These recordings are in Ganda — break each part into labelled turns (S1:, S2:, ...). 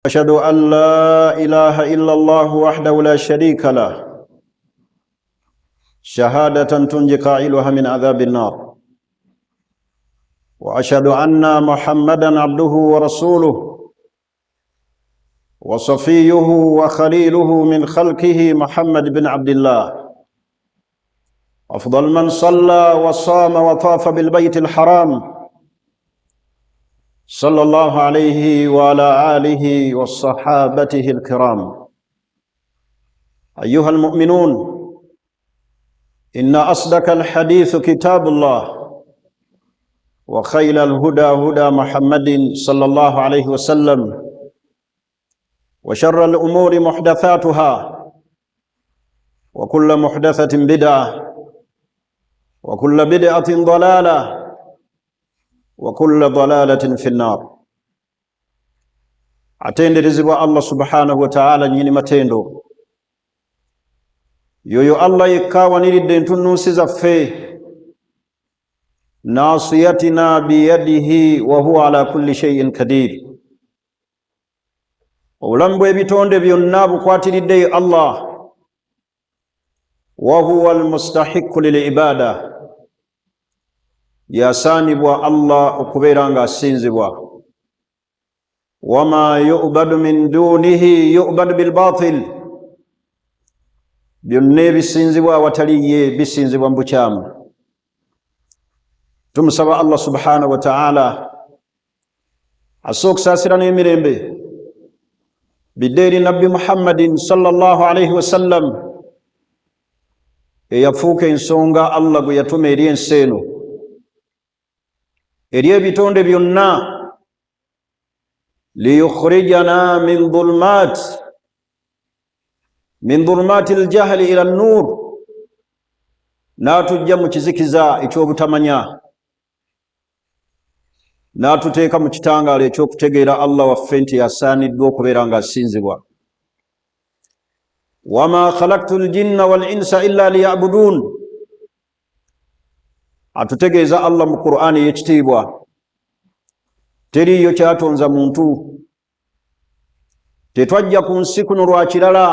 S1: أشهد أن لا إله إلا الله وحده لا شريك له شهادة تنجي قائلها من عذاب النار، وأشهد أن محمدا عبده ورسوله وصفيه وخليله من خلقه محمد بن عبد الله، أفضل من صلى وصام وطاف بالبيت الحرام صلى الله عليه وعلى آله وصحابته الكرام. أيها المؤمنون، إن أصدق الحديث كتاب الله، وخير الهدى هدى محمد صلى الله عليه وسلم، وشر الأمور محدثاتها، وكل محدثة بدعة، وكل بدعة ضلالة، وكل ضلالة في النار. Atenderezebwa Allah subhanahu wa ta'ala nyini matendo yoyo Allah yekawaniridde entunuusi zaffe nasiyatina biyadihi wa huwa ala kulli shay'in kadir. Obulamu bw'ebitonde byonna bukwatiridde Allah, wa huwa almustahiqu lil ibada, yasaanibwa Allah okubeera nga asinzibwa. Wama yu'badu min dunihi yu'badu bil batil, byonna ebisinzibwa awatali ye bisinzibwa mu bukyamu. Tumusaba Allah subhanahu wa ta'ala asooka okusaasira n'emirembe biddeeri Nabbi Muhammadin sallallahu alayhi wa sallam, eyafuuka ensonga Allah gwe yatuma eri ensi eno, eri ebitonde byonna, liyukhrijana min dhulumati aljahli ila an-nur, n'atujja mu kizikiza eky'obutamanya n'atuteeka mu kitangaala eky'okutegeera Allah waffe nti yasaaniddwa okubeera nga asinzibwa. Wama khalaqtu al-jinna wal-insa illa liya'budun, atutegeeza Allah mu Qur'ani y'ekitiibwa, teriyo kyatonza muntu, tetwajja ku nsi kuno lwa kirala.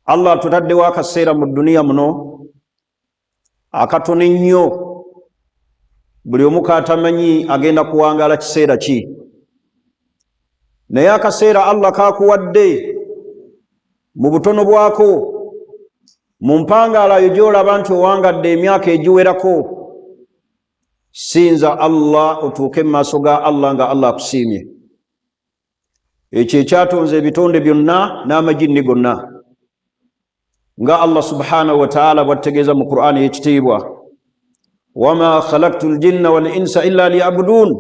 S1: Allah atutaddewo akaseera mu duniya muno akatono ennyo, buli omu katamanyi agenda kuwangaala kiseera ki, naye akaseera Allah kakuwadde mu butono bwako, mu mpangaala yo gy'olaba nti owangadde emyaka egiwerako, sinza Allah otuuke mu maaso ga Allah nga Allah akusiimye. Ekyo ekyatonze ebitonde byonna n'amajinni gonna, nga Allah subhanahu wa ta'ala bw'ategeeza mu Qur'ani y'ekitiibwa, wama khalaqtu al-jinna wal insa illa liya'budun,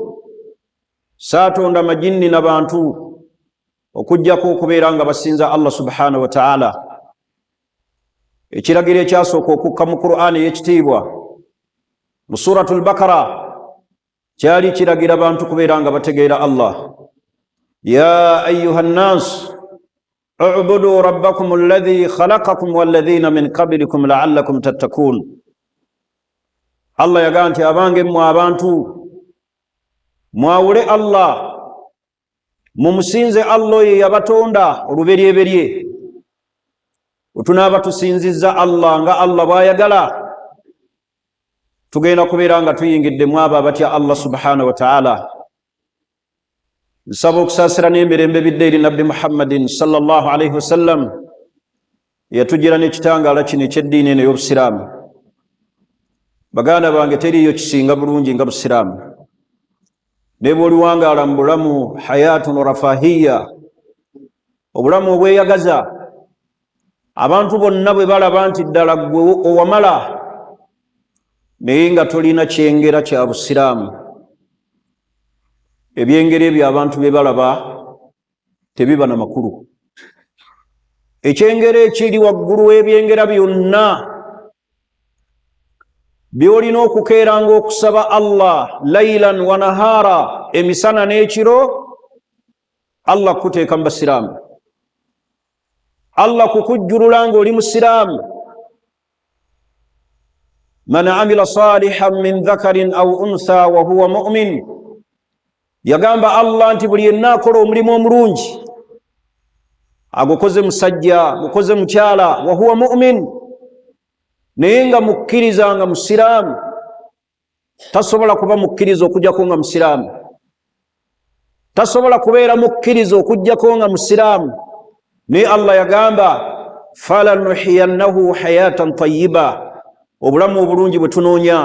S1: saatonda amajinni n'abantu okujjako okubeera nga basinza Allah subhanahu wa ta'ala. Ekiragiro ekyasooka okukka mu Qur'ani y'ekitiibwa mu suratul Bakara kyali kiragira abantu kubeera nga bategeera Allah. Ya ayyuha nnas u'budu rabbakum alladhi khalaqakum walladhina min qablikum la'allakum tattaqun. Allah yagaa nti abange mmwe abantu mwawule Allah, mumusinze Allah ye yabatonda oluberyeberye. Otunaaba tusinzizza Allah nga Allah bw'ayagala, tugenda kubeera nga tuyingidde mu abo abatya Allah subhanahu wa ta'ala. Nsaba okusaasira n'emirembe bidde eri Nabbi Muhammadin sallallahu alayhi wa sallam, yatugira n'ekitangaala kino eky'eddiini eno y'Obusiraamu. Baganda bange, teriyo kisinga bulungi nga Busiraamu. Ne bw'oliwangaala mu bulamu hayatun rafahiya, obulamu obweyagaza, abantu bonna bwe balaba nti ddala gwe owamala, naye nga tolina kyengera kya Busiraamu. Ebyengera ebyo abantu bye balaba tebiba na makulu. Ekyengera ekiri waggulu w'ebyengera byonna by'olina okukeeranga okusaba Allah laylan wa nahara, emisana n'ekiro, Allah kuteeka mu Basiraamu. Allah kukujjulula ng'oli Musiraamu. Man amila salihan min dhakarin aw untha wa huwa mu'min yagamba Allah nti buli yenna akola omulimu omulungi agukoze musajja gukoze mukyala wa huwa mu'min naye nga mukkiriza nga musiraamu tasobola kuba mukkiriza okujjako nga musiraamu tasobola kubeera mukkiriza okujjako nga musiraamu naye Allah yagamba falanuhiyannahu hayatan tayyiba obulamu obulungi bwe tunoonya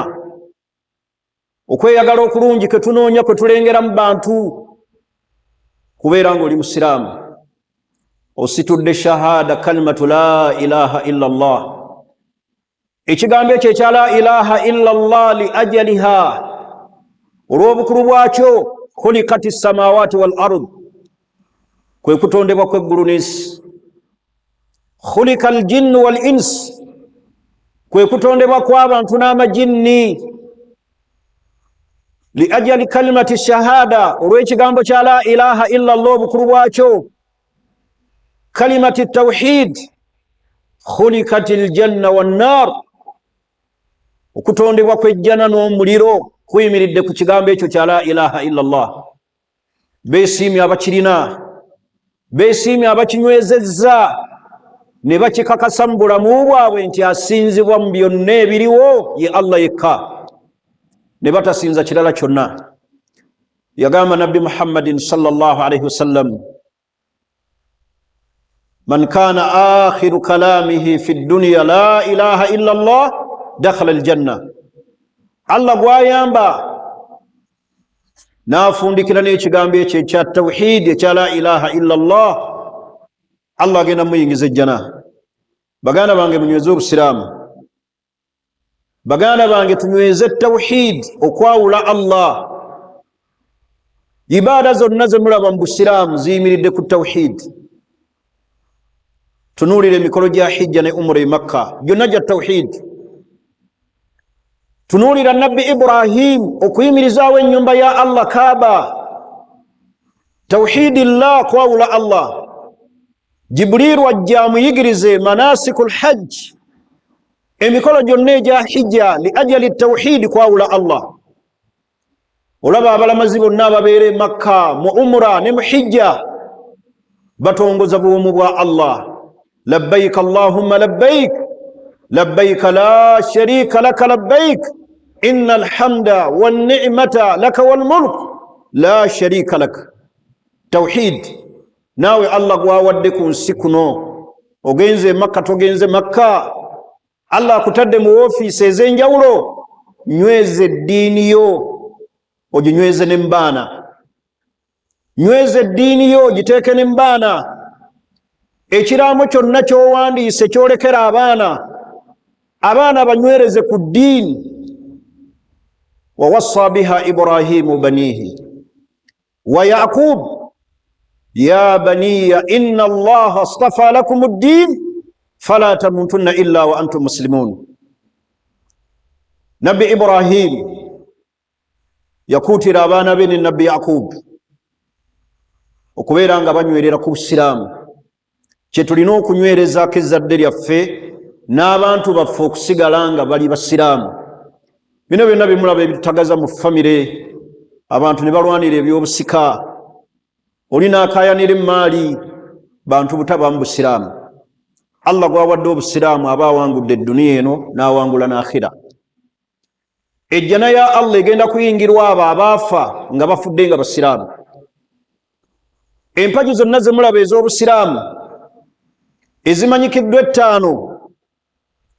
S1: okweyagala okulungi kwe tunoonya kwe tulengera mu bantu kubeera ng'oli musiraamu ositudde shahada kalimatu la ilaha illa Allah ekigambo ekyo ekya la ilaha illa Allah li ajaliha olw'obukulu bwakyo khulikati samawati wal ard kwe kutondebwa kw'eggulu n'ensi khulika al jinnu wal ins kwe kutondebwa kw'abantu n'amajinni li ajali kalimati shahada olw'ekigambo kya la ilaha illa Allah obukulu bwakyo kalimati tawhid khulikati al janna wan nar okutondebwa kw'ejjana n'omuliro kuyimiridde ku kigambo ekyo kya la ilaha illa Allah beesiimye abakirina beesiimye abakinywezezza ne bakikakasa mu bulamu bwabwe nti asinzibwa mu byonna ebiriwo ye Allah yekka ne batasinza kirala kyonna yagamba nabbi Muhammadin sallallahu alayhi wasallam man kana akhiru kalamihi fi dunya la ilaha illa Allah dakhala aljanna Allah gwayamba nafundikira n'ekigambo ekyo ekya tawhid ekya la ilaha illa Allah Allah agenda muyingiza ejjana baganda bange munyweze obusiraamu baganda bange tunyweze tawhid okwawula Allah ibada zonna ze mulaba mu busiraamu ziyimiridde ku tawhid tunuulira emikolo gya hijja ne umra e Makka gyonna gya tawhid tunuulira nabbi Ibrahim okuyimirizaawo ennyumba ya Allah Kaaba tawhidillah kwawula Allah Jibrilu ajja amuyigirize manasikul hajj emikolo gyonna egya hijja li ajali tawhid kwawula Allah olaba abalamazi bonna ababeera e Makka mu umra ne mu hijja batongoza buwomu bwa Allah labbayk Allahumma labbayk labbayk la sharika laka labbayk inna alhamda wan ni'mata laka wal mulk la sharika lak tawhid nawe Allah gwawadde ku nsi kuno ogenze Makka togenze Makka Allah akutadde mu ofiisi ez'enjawulo nyweze eddiini yo oginyweze ne mbaana nyweze eddiini yo giteeke ne mbaana ekiraamo kyonna ky'owandiise kyolekera abaana banywereze ku ddiini ووصى بها إبراهيم بنيه ويعقوب يا بني إن الله اصطفى لكم الدين فلا تموتن إلا وأنتم مسلمون نبي إبراهيم يكوتي رابانا بين النبي يعقوب okubeera nga banywerera ku busiraamu kye tulina okunywerezaako ezzadde lyaffe n'abantu baffe okusigala nga bali basiraamu bino byonna bimulaba ebitutagaza mu famire abantu ne balwanira ebyobusika oli n'akaayanira emaali bantu butaba mu busiraamu Allah gwawadde obusiraamu aba awangudde edduniya eno n'awangula n'akhira ejjana ya Allah egenda kuyingirwa abo abaafa nga bafudde nga basiraamu empagi zonna ze mulaba ez'obusiraamu ezimanyikiddwa ettaano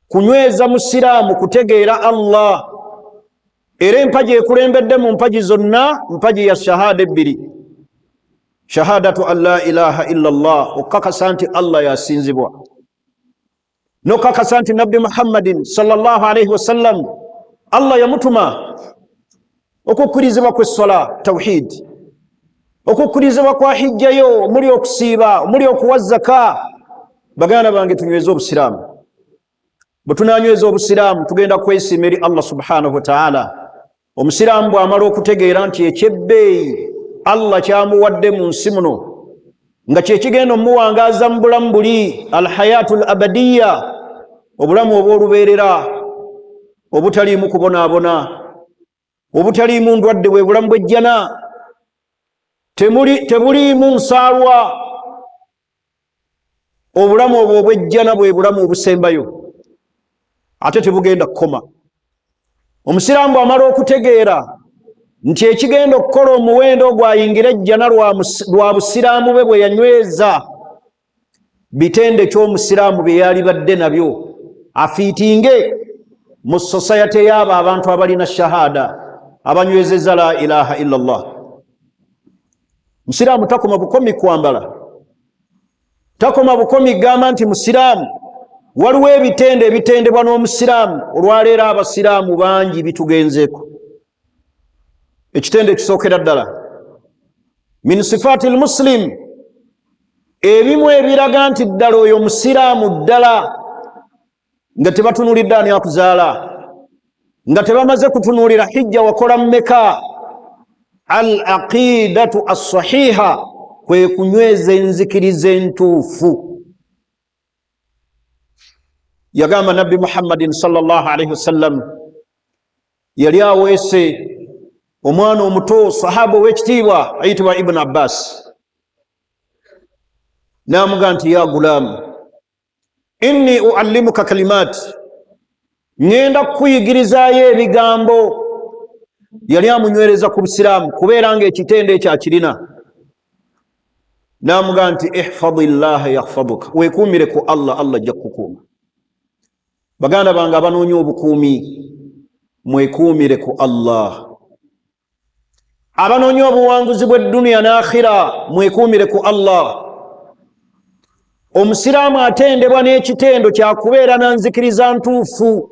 S1: kunyweza musiraamu kutegeera Allah era empagi ekulembedde mu mpagi zonna mpagi ya shahada ebbiri shahadatu an la ilaha illa Allah okakasa nti Allah yasinzibwa nokakasa nti nabbi Muhammadin sallallahu alayhi wasallam Allah yamutuma okukkirizibwa kw'essola tawhid okukkirizibwa kwa hijjayo muli okusiiba muli okuwa zaka baganda bange tunyweze obusiraamu bwe tunanyweza obusiraamu tugenda kwesiima eri Allah subhanahu wa ta'ala omusiraamu bw'amala okutegeera nti ekyebbeeyi Allah kyamuwadde mu nsi muno nga kyekigenda omuwangaaza mu bulamu buli alhayatul abadiyya obulamu obw'olubeerera obutaliimu kubonaabona obutaliimu ndwadde bwe bulamu bw'ejjana tebuliimu nsaalwa. Obulamu obwo obwejjana bwe bulamu obusembayo, ate tebugenda kukoma. Omusiraamu amala okutegeera nti ekigenda okukola omuwendo gwayingira ejjana lwa busiraamu bwe bwe yanyweza bitende ky'omusiraamu bye yali badde nabyo, afiitinge mu society y'abo abantu abalina shahada abanywezezza la ilaha illallah. Musiraamu takoma bukomi kwambala, takoma bukomi gamba nti musiraamu. Waliwo ebitende ebitendebwa n'omusiraamu. Olwaleero abasiraamu bangi bitugenzeeko. Ekitende kisookera ddala min sifaati lmuslim, ebimu ebiraga nti ddala oyo musiraamu ddala, nga tebatunulidde ani akuzaala, nga tebamaze kutunuulira hijja wakola mmeka. Al aqidatu as-sahiha, kwe kunyweza enzikiriza entuufu. Yagamba Nabbi Muhammadin sallallahu alayhi wasallam, yali aweese omwana omuto sahaba ow'ekitiibwa ayitibwa Ibn Abbas, n'amugamba nti ya gulaamu inni uallimuka kalimat, ngenda kukuyigirizaayo ebigambo. Yali amunywereza ku busiraamu kubeera nga ekitende ekyo akirina. N'amugamba nti ihfadillaha yahfaduka, weekuumire ku Allah, Allah ajja kukukuuma. Baganda bange abanoonya obukuumi, mwekuumire ku Allah. Abanoonya obuwanguzi bw'edduniya n'akhira, mwekuumire ku Allah. Omusiraamu atendebwa n'ekitendo kya kubeera na nzikiriza ntuufu.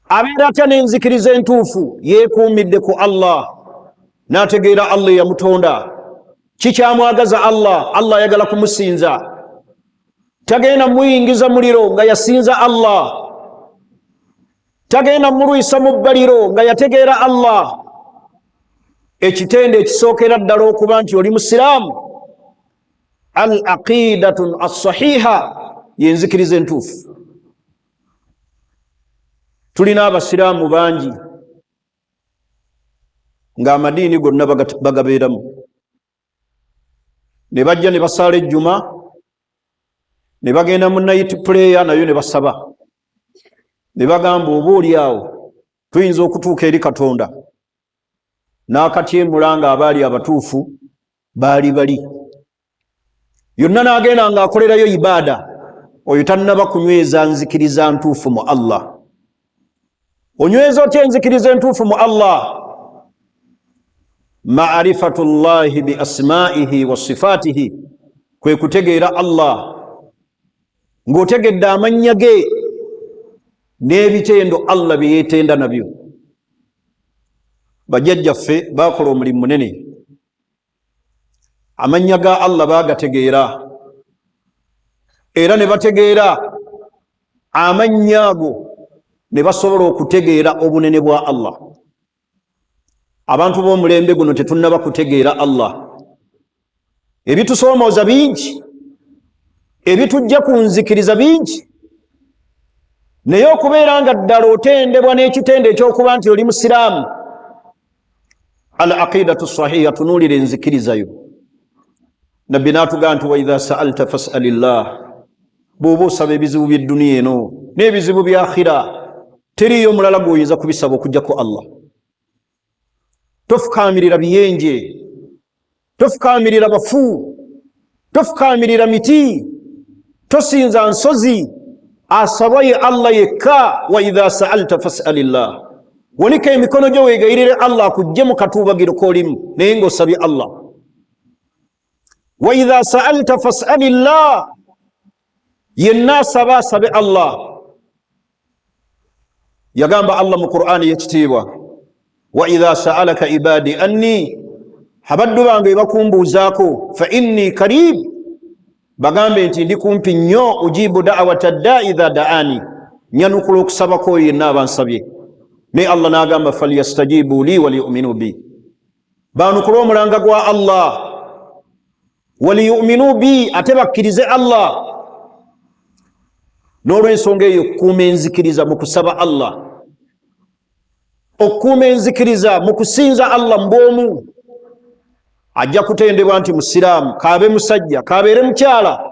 S1: Abeera atya n'enzikiriza entuufu? Yeekuumidde ku Allah, n'ategeera Allah yamutonda. Kikyamwagaza Allah, Allah ayagala kumusinza. Tagenda muyingiza muliro nga yasinza Allah, tagenda muluyisa mu bbaliro nga yategeera Allah. Ekitende ekisookera ddala okuba nti oli musiraamu, al aqidatun as-sahiha, yenzikiriza entuufu. Tulina abasiraamu bangi ng'amadiini gonna bagabeeramu, ne bajja ne basaala ejjuma, ne bagenda mu night prayer nayo ne basaba, ne bagamba oba oli awo tuyinza okutuuka eri Katonda n'akatyemula nga abaali abatuufu baali bali. Yonna n'agenda ng'akolerayo ibaada, oyo tannaba kunyweza nzikiriza ntuufu mu Allah. Onyweza otya enzikiriza entuufu mu Allah? Ma'rifatullahi bi asma'ihi wa sifatihi, kwe kutegeera Allah ng'otegedde amannya ge n'ebitendo Allah bye yeetenda nabyo. Bajjajjaffe baakola omulimu munene. Amannya ga Allah baagategeera, era ne bategeera amannya ago, ne basobola okutegeera obunene bwa Allah. Abantu b'omulembe guno tetunnaba kutegeera Allah. Ebitusoomooza bingi, ebitujja ku nzikiriza bingi, naye okubeera nga ddala otendebwa n'ekitende ekyokuba nti oli musiraamu, al aqidatu sahiha, tunuulira enzikirizayo. Nabbi n'atugamba nti wa idha sa'alta fas'alillah, bw'oba osaba ebizibu by'edduniya eno n'ebizibu bya akhira, teriyo mulala gw'oyinza kubisaba okujjako Allah. Tofukaamirira biyenje, tofukaamirira bafu, tofukaamirira miti, tosinza nsozi, asaba ye Allah yekka. Wa idha sa'alta fas'alillah, wonika emikono gyo weegayirire Allah akujje mu katuubagiro k'olimu naye ng'osabye Allah. Wa idha sa'alta fas'alillah, yenna asaba asabe Allah. Yagamba Allah mu Qur'ani y'ekitiibwa, wa idha sa'alaka ibadi anni, habaddu bange bakumbuuzaako, fa inni karib, bagambe nti ndi kumpi nnyo, ujibu da'wata da'i idha da'ani, nyanukula okusaba k'oyo yenna abansabye. Ne Allah n'agamba falyastajibu li waliyu'minu bi, baanukula omulanga gwa Allah, waliyu'minu bi, ate bakkirize Allah. N'olw'ensonga eyo okukuuma enzikiriza mu kusaba Allah, okukuuma enzikiriza mu kusinza Allah mbwomu, ajja kutendebwa nti musiraamu, kaabe musajja, kabeere mukyala,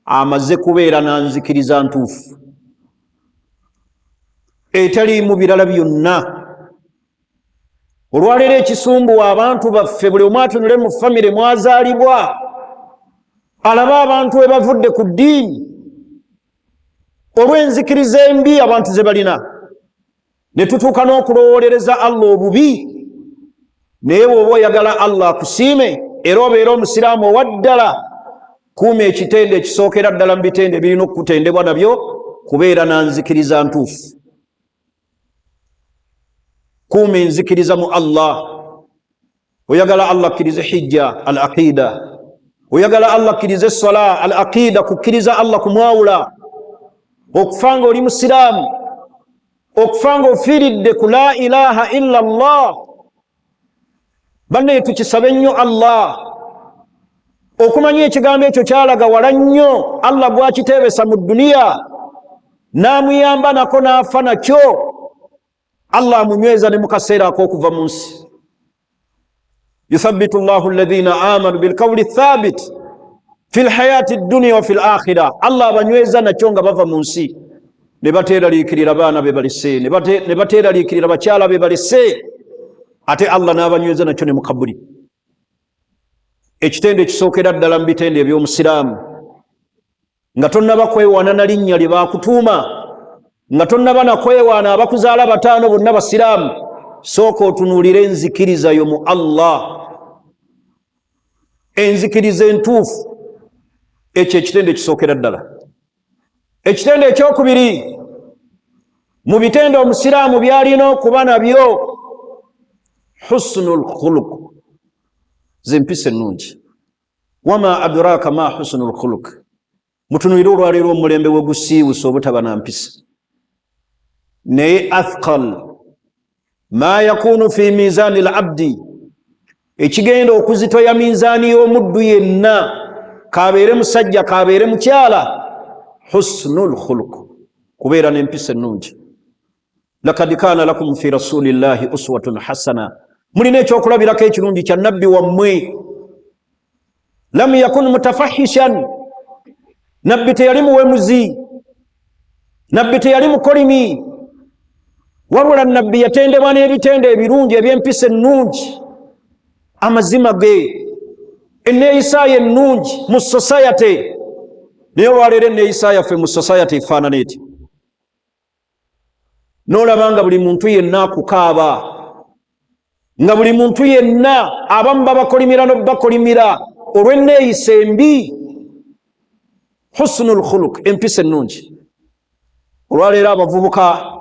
S1: amaze kubeera na nzikiriza ntuufu etaliimu birala byonna. Olwaleero ekisumbuwa abantu baffe, buli omu atunule mu famire mwazaalibwa alabe abantu we bavudde ku ddiini olw'enzikiriza embi abantu ze balina, ne tutuuka n'okulowolereza Allah obubi. Naye bw'oba oyagala Allah akusiime era obeera omusiraamu owaddala, kuuma ekitende ekisookera ddala mu bitende birina okutendebwa nabyo, kubeera na nzikiriza ntuufu. Kuuma enzikiriza mu Allah. Oyagala Allah akkirize hijja, al aqida. Oyagala Allah akkirize sola, al aqida, kukkiriza Allah kumwawula, okufa nga oli musiraamu, okufa nga ofiiridde ku la ilaha illa Allah. Banne tukisabe nnyo Allah okumanya ekigambo ekyo kyalaga wala nnyo, Allah gwakiteebesa mu dduniya n'amuyamba nako n'afa nakyo, Allah amunyweza ne mu kaseera ak'okuva mu nsi. Yuthabbitu Allahu alladhina amanu bilqawli thabit fil hayati dunya wa fil akhirah. Allah abanyweza nakyo nga bava mu nsi, ne bateeraliikirira baana be balese, ne bateeraliikirira bakyala be balese, ate Allah n'abanyweza nakyo ne mu kabuli. Ekitende ekisookera ddala mu bitende eby'omusiraamu, nga tonnaba kwewaana na linnya lye baakutuuma, nga tonnaba na kwewaana abakuzaala bataano bonna basiraamu, sooka otunuulire enzikiriza yo mu Allah, enzikiriza entuufu. Ekyo ekitende ekisookera ddala. Ekitende ekyokubiri mu bitende omusiraamu byalina okuba nabyo, husnul khuluq, zempisa ennungi. Wama adraka ma husnul khuluq. Mutunuulire olwaleero omulembe we gusiiwusa obutaba na mpisa. Naye athqal ma yakunu fi mizaani al-abdi, ekigenda okuzitoya minzaani y'omuddu yenna, kabeere musajja kabeere mukyala, husnul khuluq, kubeera n'empisa ennungi. Lakad kaana lakum fi rasulillahi uswatun hasana, mulina ekyokulabirako ekirungi kya nabbi wammwe. Lam yakun mutafahishan, nabbi teyali muwemuzi, nabbi teyali mukolimi, wabula nabbi yatendebwa n'ebitende ebirungi eby'empisa ennungi, amazima ge, enneeyisa ye ennungi mu society. Naye olwaleero enneeyisa yaffe mu society efaanana eti, n'olaba nga buli muntu yenna akukaaba, nga buli muntu yenna abamu babakolimira n'obakolimira olw'enneeyisa embi. Husnul khuluq, empisa ennungi. Olwaleero abavubuka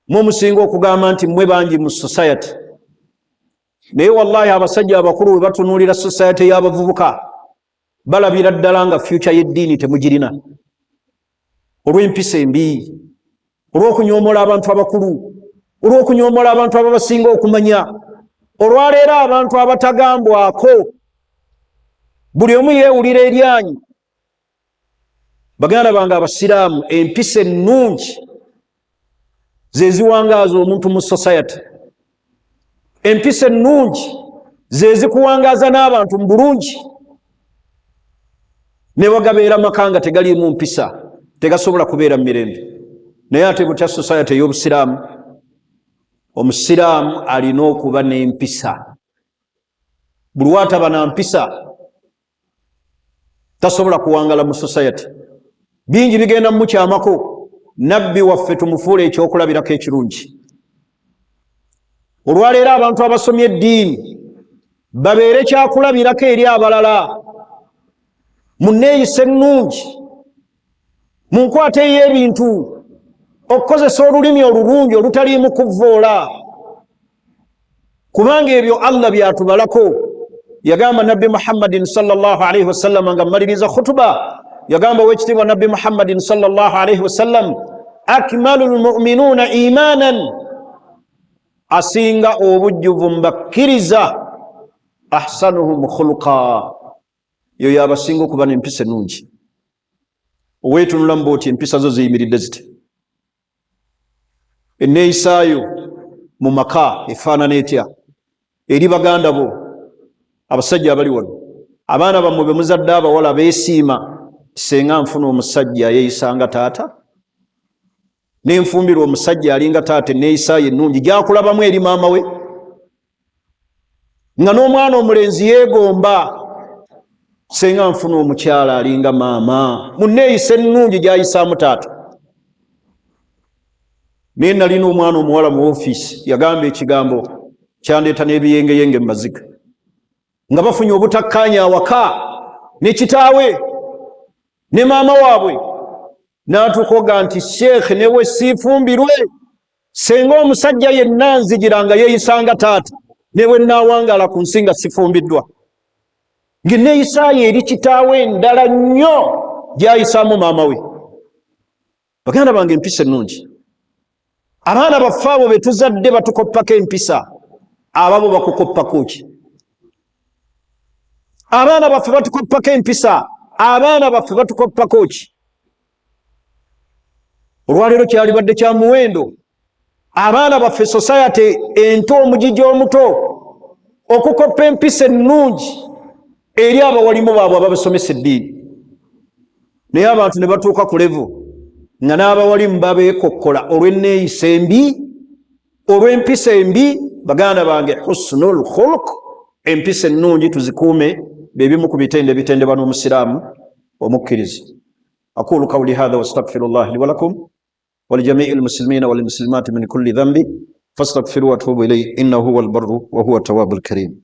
S1: musinga okugamba nti mmwe bangi mu society, naye wallahi abasajja abakulu we batunuulira society y'abavubuka balabira ddala nga future y'eddiini temugirina, olw'empisa embi, olw'okunyoomola abantu abakulu, olw'okunyoomola abantu ababasinga okumanya. Olwaleero abantu abatagambwako, buli omu yeewulira eryanyi. Baganda bange abasiraamu, empisa ennungi ze ziwangaaza omuntu mu society. Empisa ennungi ze zikuwangaaza n'abantu mu bulungi. Ne wagabeera maka nga tegaliimu mpisa, tegasobola kubeera mu mirembe. Naye ate butya society ey'obusiraamu, omusiraamu alina okuba n'empisa. Buli waataba na mpisa tasobola kuwangala mu society. Bingi bigenda mu kyamako, nabbi waffe tumufuule ekyokulabirako ekirungi. Olwaleero abantu abasomye eddiini babeere kyakulabirako eri abalala, mu nneeyisa ennungi, mu nkwata ey'ebintu, okukozesa olulimi olulungi olutaliimu kuvvoola, kubanga ebyo Allah byatubalako. Yagamba nabbi Muhammadin sallallahu alaihi wasallam nga mmaliriza khutuba, yagamba ow'ekitiibwa nabbi Muhammadin sallallahu alaihi wasallam, akmalul mu'minuuna imanan, asinga obujjuvu mbakkiriza, ahsanuhum khuluqa, yo yabasinga okuba n'empisa ennungi. Oweetunula mu booti empisa zo ziyimiridde zite? Enneeyisaayo mu maka efaanana etya? Eri baganda bo abasajja abali wano abaana bammwe be muzadde abawala beesiima senga nfuna omusajja yeeyisanga taata nenfumbirwa omusajja alinga taata neeyisaayo ennungi gyakulabamu eri maama we nga n'omwana omulenzi yeegomba senga nfuna omukyala alinga maama muneeyisa ennungi gyayisaamu taata. Naye nalina omwana omuwala mu ofiisi yagamba ekigambo kyandeeta n'ebiyengeyenge mu maziga nga bafunye obutakkaanya awaka ne kitaawe ne maama waabwe n'atukoga nti sheekhe newe siifumbirwe senga omusajja yenna nzigira nga yeeyisanga taata newe naawangala ku nsi nga sifumbiddwa ng'enneeyisaayo eri kitaawe ndala nnyo gyayisaamu maama we. Baganda bange empisa ennungi abaana baffe abo be tuzadde batukoppako empisa ababo bakukoppako ki? Abaana baffe batukoppako empisa abaana baffe batukoppako ki? Olwaleero kyalibadde kya muwendo abaana baffe society ento omugigi omuto okukoppa empisa ennungi eri abawalimu baabwe ababasomesa eddiini. Naye abantu ne batuuka ku level nga n'abawalimu babeekokkola olw'enneeyisa embi olw'empisa embi. Baganda bange husnul khuluq empisa ennungi tuzikuume bebimu ku bitendebwa n'omusiraamu omukkiriza. Aqulu qawli hadha wastaghfirullah li wa lakum wa li jami'il muslimina wal muslimat min kulli dhanbi fastaghfiruhu wa atubu ilayhi innahu huwal barru wa huwa tawwabul karim.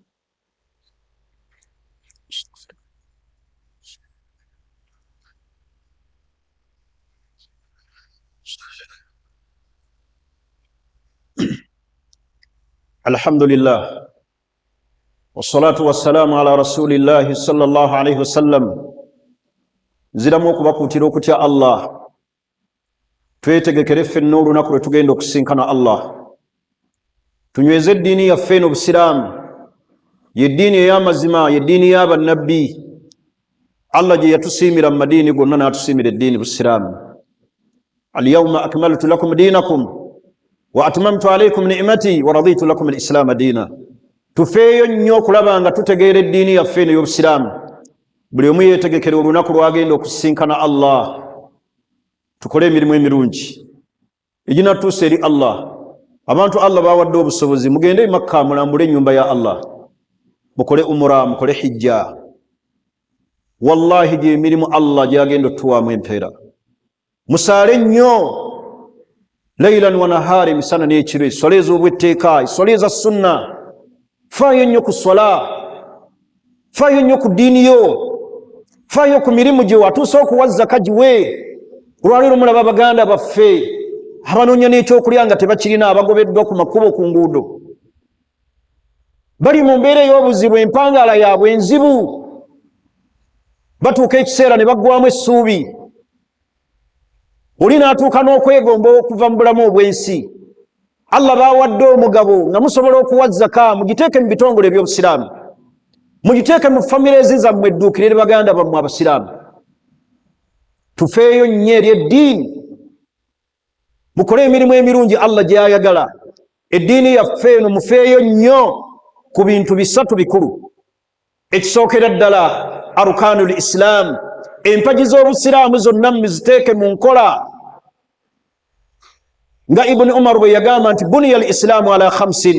S1: Alhamdulillah wassalatu wassalamu ala rasulillahi sallallahu alayhi wasallam. Nziramu okubakuutira okutya Allah, twetegekere ffenna olunaku lwe tugenda okusinkana Allah. Tunyweze eddiini yaffe eno Obusiraamu, yeddiini ey'amazima, yeddiini y'abannabbi. Allah gye yatusiimira mu madiini gonna n'atusiimira eddiini Busiraamu. Alyawma akmaltu lakum diinakum wa atmamtu alaykum ni'mati wa raditu lakum al-islaama diina. Tufeeyo nnyo okulaba nga tutegeera eddiini yaffe eno y'Obusiraamu. Buli omu yeetegekere olunaku lwagenda okusinkana Allah. Tukole emirimu emirungi eginatuusa eri Allah. Abantu Allah bawadde obusobozi, mugende Makka mulambule ennyumba ya Allah, mukole umura, mukole hijja. Wallahi gye emirimu Allah gyagenda otuwaamu empeera. Musaale nnyo laylan wa nahari, misana n'ekiro, essola ez'obwetteeka, essola eza sunna. Faayo nnyo ku swala, faayo nnyo ku ddiini yo, faayo ku mirimu gye watuusa okuwa zaka giwe. Olwaleero mulaba baganda baffe abanoonya n'ekyokulya nga tebakirina, abagobeddwa ku makubo ku nguudo, bali mu mbeera ey'obuzibu, empangaala yaabwe enzibu. Batuuka ekiseera ne baggwamu essuubi, oli n'atuuka n'okwegomba okuva mu bulamu obw'ensi. Allah bawadde omugabo nga musobola okuwa zaka, mugiteeke mu bitongole by'Obusiraamu, mugiteeke mu famire zammwe edduukirire baganda bammwe Abasiraamu. Tufeeyo nnyo eri eddiini, mukole emirimu emirungi Allah gy'ayagala. Eddiini yaffe eno mufeeyo nnyo ku bintu bisatu bikulu. Ekisookera ddala arkaanul Islam, empagi z'Obusiraamu zonna muziteeke mu nkola. Nga Ibn Umar bwe yagamba nti buniya al-Islaamu ala khamsin,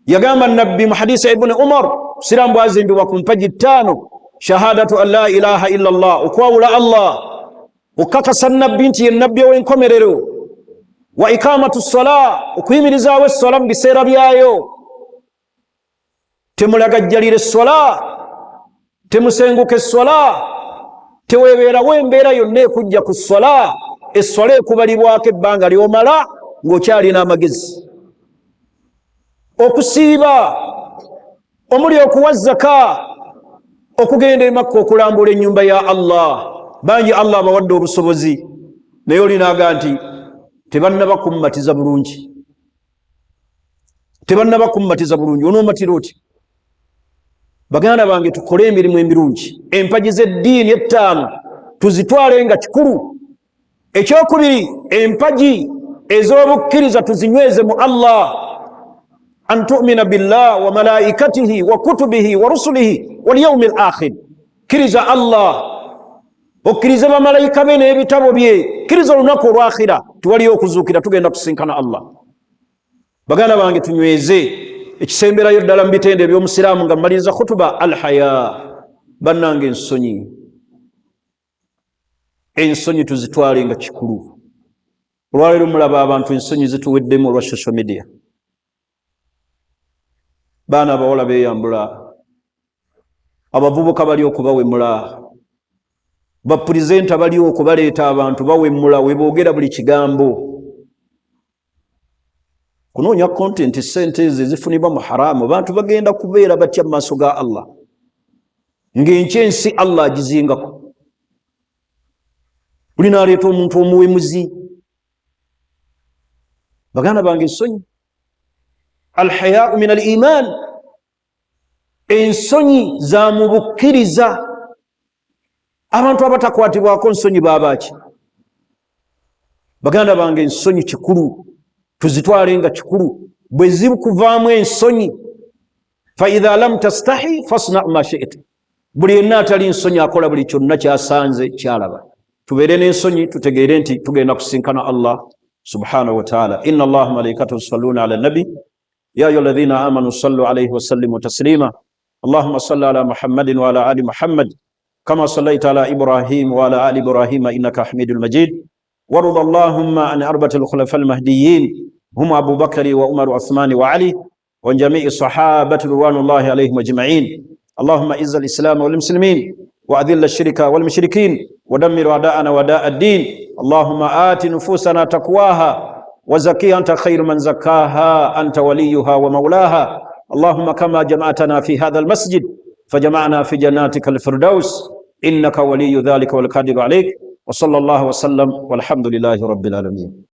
S1: yagamba nabbi mu hadisi Ibn Umar, Obusiraamu bwazimbibwa ku mpagi ttaano: shahadatu an la ilaha illa Allah, okwawula Allah, okakasa nabbi nti ye nabbi ow'enkomerero, wa ikamatu ssala, okuyimirizaawo essola mu biseera byayo, temulagajjalira essola, temusenguka essola, teweebeerawo embeera yonna ekujja ku ssola. Essola ekubalibwako ebbanga ly'omala ng'okyalina amagezi. Okusiiba, omuli okuwa zaka, okugenda e Makka okulambula ennyumba ya Allah. Bangi Allah abawadde obusobozi, naye olinaaga nti tebannaba kummatiza bulungi, tebannaba kummatiza bulungi. Onoomatira oti? Baganda bange, tukole emirimu emirungi. Empagi z'eddiini ettaano tuzitwale nga kikulu. Ekyokubiri, empagi ez'obukkiriza tuzinyweze mu Allah. an tu'mina billah wa malaikatihi wa kutubihi wa rusulihi wal yawmil akhir. Kiriza Allah, okkiriza bamalayika be n'ebitabo bye, kiriza olunaku olwakhira tuwaliyo okuzuukira tugenda kusinkana Allah. Baganda bange tunyweze ekisemberayo ddala mu bitende by'omusiraamu nga mmaliriza khutuba alhaya. Bannange ensonyi tuzitwale nga kikulu. Olwaleero mulaba abantu ensonyi zituweddemu olwa social media. Baana abawala beeyambula, abavubuka bali okubawemula, bapulezenta bali okubaleeta abantu bawemula we boogera buli kigambo. Kunoonya content sente ezo ezifunibwa mu haramu, bantu bagenda kubeera batya mu maaso ga Allah ng'ensi Allah agizingako. Buli n'aleeta omuntu omuwemuzi. Baganda bange ensonyi, alhayau min aliman, ensonyi za mu bukkiriza. Abantu abatakwatibwako nsonyi baabaki? Baganda bange ensonyi kikulu, tuzitwale nga kikulu. Bwe zikuvaamu ensonyi, fa idha lam tastahi fasna ma shi'ta, buli yenna atali nsonyi akola buli kyonna kyasanze kyalaba. Tubeere n'ensonyi, tutegeere nti tugenda kusinkana Allah subhanahu wa ta'ala. Inna Allaha malaikatahu yusalluna ala nabi ya ayyuhalladhina amanu sallu alayhi wa sallimu taslima. Allahumma salli ala Muhammadin wa ala ali Muhammad kama sallaita ala Ibrahim wa ala ali Ibrahim innaka Hamidul Majid. Warḍa Allahumma an arba'atil khulafa'il mahdiyyin hum Abu Bakr wa Umar wa Uthman wa Ali wa jami'i sahabati ridwanullahi alayhim ajma'in. Allahumma izz al-islam wal muslimin wa adhill ash-shirka wal mushrikin wa dammir a'da'ana wa da'a ad-din. Allahumma ati nufusana taqwaha wa zakkiha anta khayru man zakkaha anta waliyuha wa mawlaha. Allahumma kama jama'tana fi hadha al-masjid fajama'na fi jannatika al-firdaus innaka waliyyu dhalika wal qadiru alayk. Wa sallallahu wa sallam walhamdulillahi rabbil alamin.